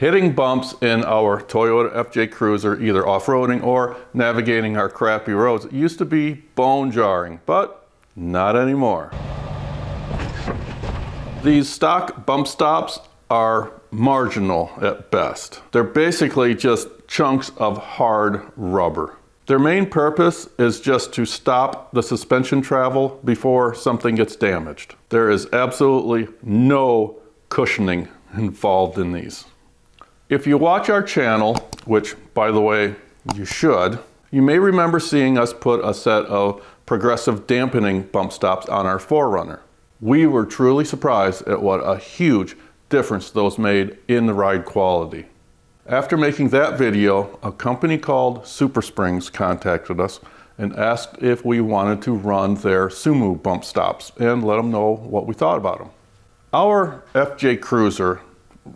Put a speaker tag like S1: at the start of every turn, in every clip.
S1: Hitting bumps in our Toyota FJ Cruiser, either off-roading or navigating our crappy roads, used to be bone-jarring, but not anymore. These stock bump stops are marginal at best. They're basically just chunks of hard rubber. Their main purpose is just to stop the suspension travel before something gets damaged. There is absolutely no cushioning involved in these. If you watch our channel, which by the way you should, you may remember seeing us put a set of progressive dampening bump stops on our 4Runner. We were truly surprised at what a huge difference those made in the ride quality. After making that video, a company called SumoSprings contacted us and asked if we wanted to run their Sumo bump stops and let them know what we thought about them. Our FJ Cruiser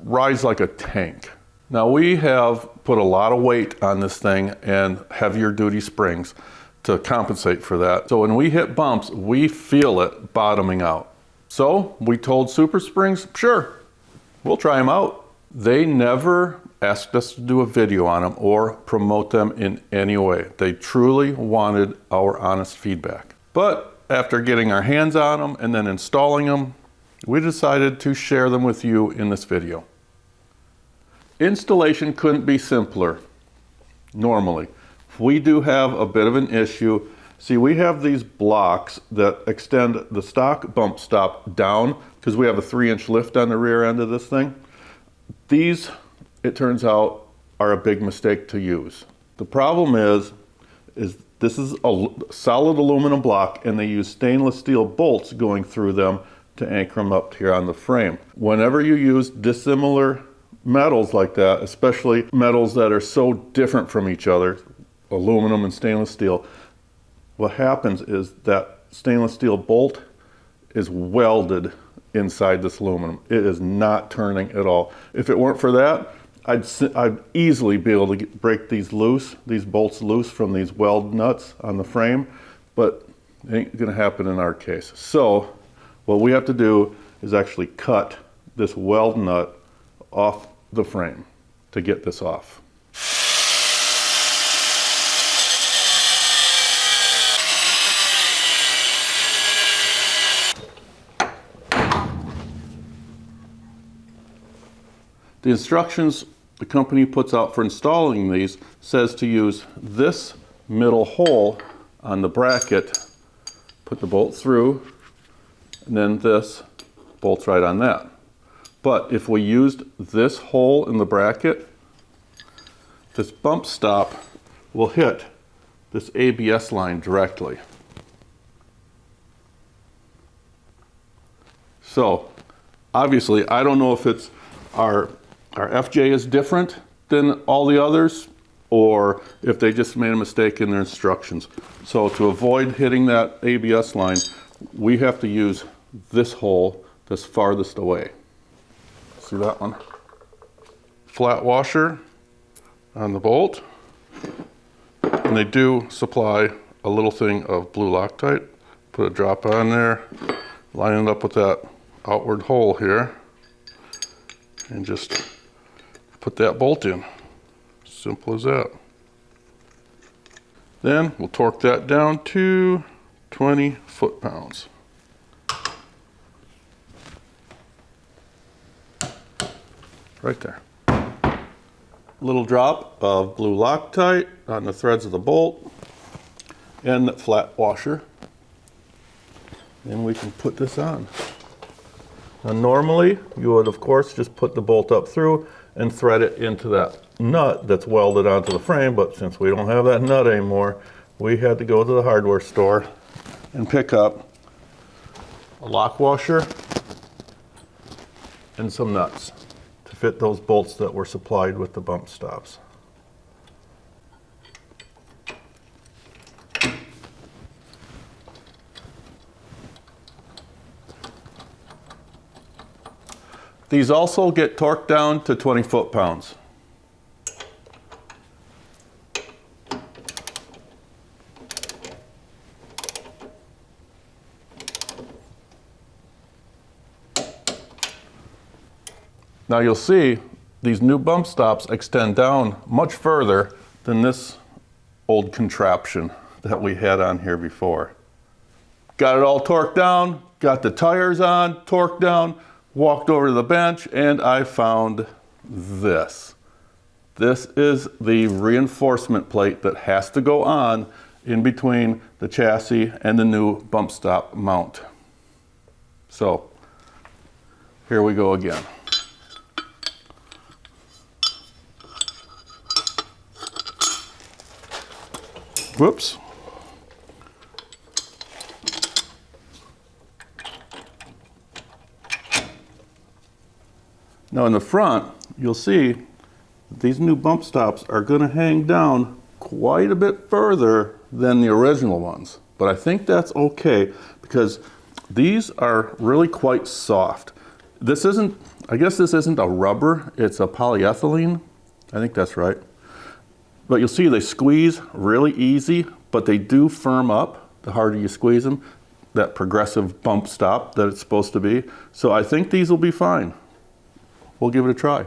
S1: rides like a tank. Now we have put a lot of weight on this thing and heavier duty springs to compensate for that. So when we hit bumps, we feel it bottoming out. So we told SumoSprings, sure, we'll try them out. They never asked us to do a video on them or promote them in any way. They truly wanted our honest feedback. But after getting our hands on them and then installing them, we decided to share them with you in this video. Installation couldn't be simpler, normally. We do have a bit of an issue. See, we have these blocks that extend the stock bump stop down because we have a 3-inch lift on the rear end of this thing. These, it turns out, are a big mistake to use. The problem is this is a solid aluminum block and they use stainless steel bolts going through them to anchor them up here on the frame. Whenever you use dissimilar metals like that, especially metals that are so different from each other, aluminum and stainless steel, what happens is that stainless steel bolt is welded inside this aluminum. It is not turning at all. If it weren't for that, I'd easily be able to break these bolts loose from these weld nuts on the frame, but it ain't gonna happen in our case. So what we have to do is actually cut this weld nut off the frame to get this off. The instructions the company puts out for installing these says to use this middle hole on the bracket, put the bolt through, and then this bolts right on that. But if we used this hole in the bracket, this bump stop will hit this ABS line directly. So obviously, I don't know if it's our FJ is different than all the others, or if they just made a mistake in their instructions. So to avoid hitting that ABS line, we have to use this hole that's farthest away. See that one? Flat washer on the bolt. And they do supply a little thing of blue Loctite. Put a drop on there, line it up with that outward hole here, and just put that bolt in. Simple as that. Then we'll torque that down to 20 foot-pounds. Right there. Little drop of blue Loctite on the threads of the bolt and the flat washer. Then we can put this on. Now normally you would of course just put the bolt up through and thread it into that nut that's welded onto the frame, but since we don't have that nut anymore, we had to go to the hardware store and pick up a lock washer and some nuts to fit those bolts that were supplied with the bump stops. These also get torqued down to 20 foot-pounds. Now you'll see these new bump stops extend down much further than this old contraption that we had on here before. Got it all torqued down, got the tires on, torqued down, walked over to the bench, and I found this. This is the reinforcement plate that has to go on in between the chassis and the new bump stop mount. So, here we go again. Whoops. Now in the front, you'll see these new bump stops are going to hang down quite a bit further than the original ones. But I think that's okay because these are really quite soft. This isn't, I guess this isn't a rubber, it's a polyethylene. I think that's right. But you'll see they squeeze really easy, but they do firm up the harder you squeeze them, that progressive bump stop that it's supposed to be. So I think these will be fine. We'll give it a try.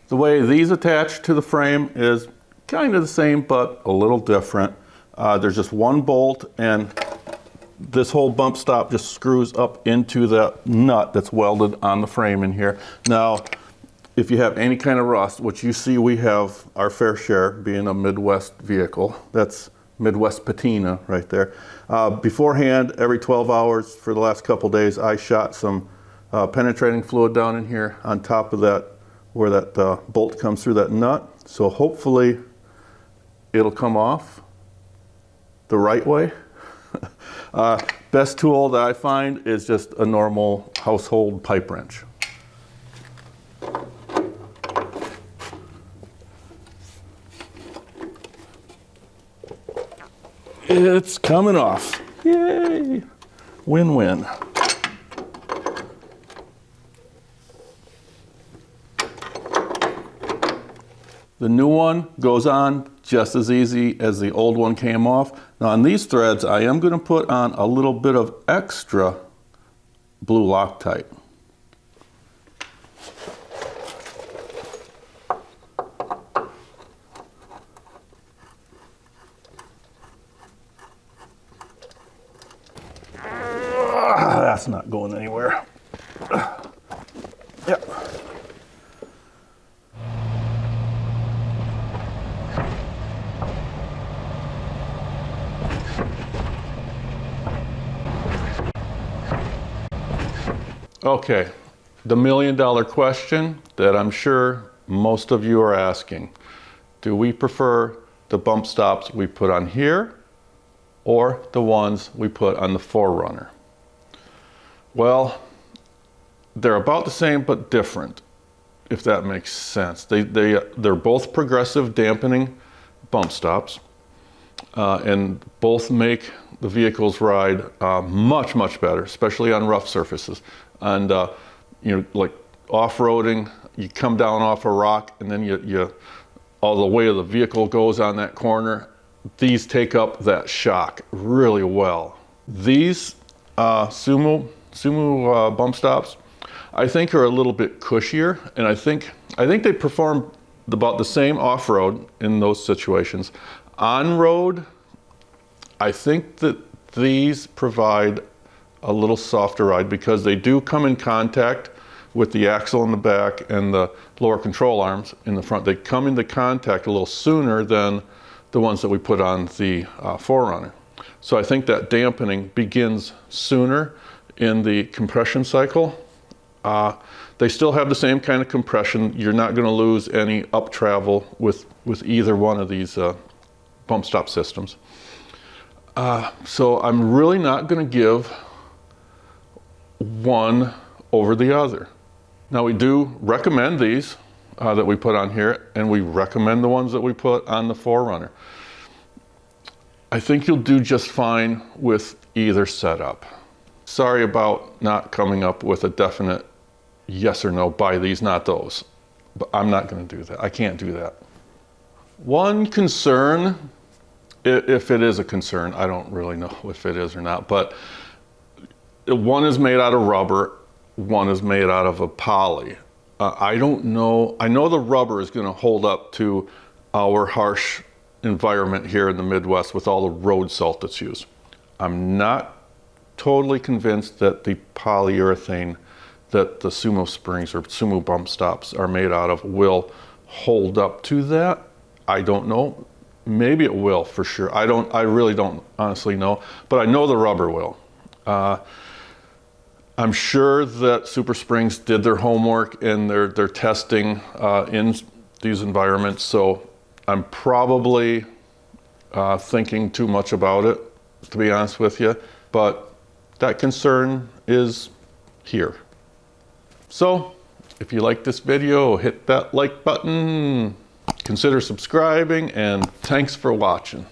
S1: The way these attach to the frame is kind of the same, but a little different. There's just one bolt, and this whole bump stop just screws up into the nut that's welded on the frame in here. Now, if you have any kind of rust, which you see we have our fair share being a Midwest vehicle, that's Midwest patina right there. Beforehand, every 12 hours for the last couple days, I shot some penetrating fluid down in here on top of that, where that bolt comes through that nut. So hopefully it'll come off the right way. Best tool that I find is just a normal household pipe wrench. It's coming off. Yay! Win-win. The new one goes on just as easy as the old one came off. Now on these threads, I am going to put on a little bit of extra blue Loctite. That's not going anywhere. Yep. Okay, the $1,000,000 question that I'm sure most of you are asking. Do we prefer the bump stops we put on here or the ones we put on the 4Runner? Well, they're about the same but different, if that makes sense. They're both progressive dampening bump stops, and both make the vehicles ride much, much better, especially on rough surfaces. And you know, like off-roading, you come down off a rock and then all the weight of the vehicle goes on that corner. These take up that shock really well. These Sumo bump stops, I think, are a little bit cushier, and I think they perform about the same off-road in those situations. On-road, I think that these provide a little softer ride because they do come in contact with the axle in the back and the lower control arms in the front. They come into contact a little sooner than the ones that we put on the 4Runner. So I think that dampening begins sooner in the compression cycle. They still have the same kind of compression. You're not going to lose any up travel with either one of these bump stop systems. So I'm really not going to give one over the other. Now we do recommend these that we put on here, and we recommend the ones that we put on the 4Runner. I think you'll do just fine with either setup. Sorry about not coming up with a definite yes or no, buy these, not those. But I'm not going to do that. I can't do that. One concern, if it is a concern, I don't really know if it is or not, but one is made out of rubber, one is made out of a poly. I don't know. I know the rubber is going to hold up to our harsh environment here in the Midwest with all the road salt that's used. I'm not totally convinced that the polyurethane that the SumoSprings or Sumo bump stops are made out of will hold up to that. I don't know. Maybe it will for sure. I really don't honestly know, but I know the rubber will. I'm sure that SumoSprings did their homework and their testing in these environments, so I'm probably thinking too much about it, to be honest with you, but that concern is here. So, if you like this video, hit that like button, consider subscribing, and thanks for watching.